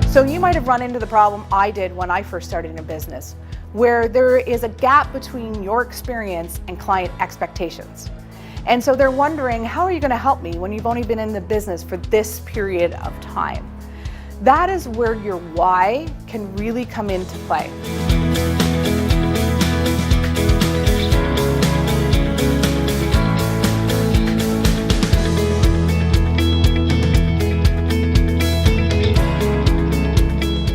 So you might have run into the problem I did when I first started in a business, where there is a gap between your experience and client expectations. And so they're wondering, how are you going to help me when you've only been in the business for this period of time? That is where your why can really come into play.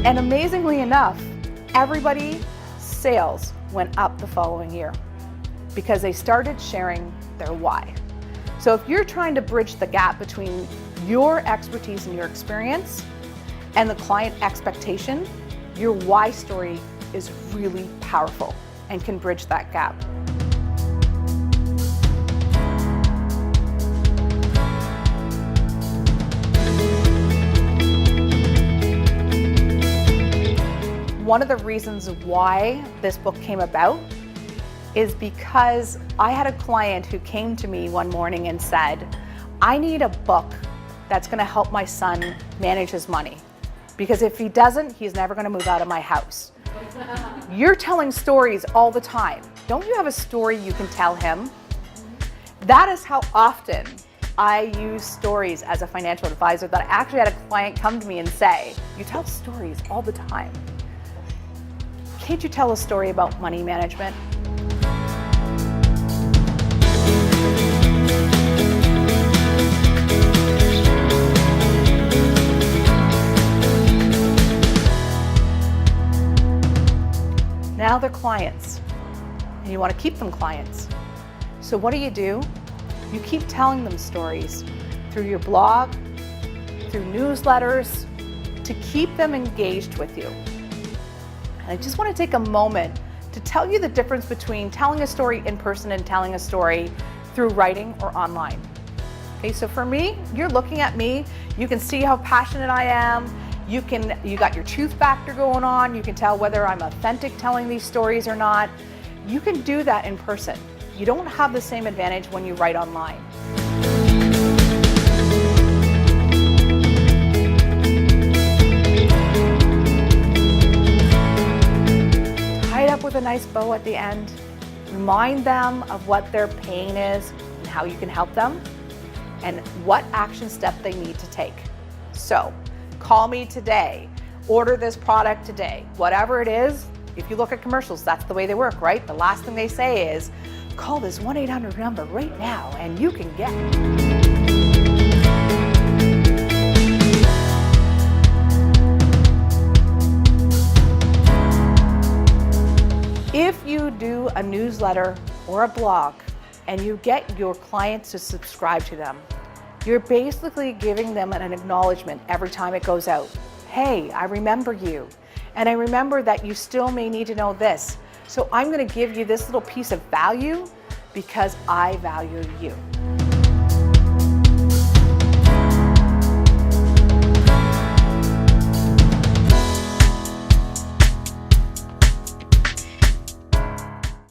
And amazingly enough, everybody's sales went up the following year because they started sharing their why. So if you're trying to bridge the gap between your expertise and your experience and the client expectation, your why story is really powerful and can bridge that gap. One of the reasons why this book came about is because I had a client who came to me one morning and said, I need a book that's going to help my son manage his money, because if he doesn't, he's never going to move out of my house. You're telling stories all the time. Don't you have a story you can tell him? That is how often I use stories as a financial advisor, that I actually had a client come to me and say, you tell stories all the time. Can't you tell a story about money management? Now they're clients, and you want to keep them clients. So what do? You keep telling them stories through your blog, through newsletters, to keep them engaged with you. And I just want to take a moment to tell you the difference between telling a story in person and telling a story through writing or online. Okay, so for me, you're looking at me, you can see how passionate I am, you got your truth factor going on, you can tell whether I'm authentic telling these stories or not. You can do that in person. You don't have the same advantage when you write online. Up with a nice bow at the end. Remind them of what their pain is and how you can help them and what action step they need to take. So call me today, order this product today, whatever it is. If you look at commercials, that's the way they work, right? The last thing they say is, call this 1-800 number right now and you can get it. If you do a newsletter or a blog and you get your clients to subscribe to them, you're basically giving them an acknowledgement every time it goes out. Hey, I remember you, and I remember that you still may need to know this. So I'm going to give you this little piece of value because I value you.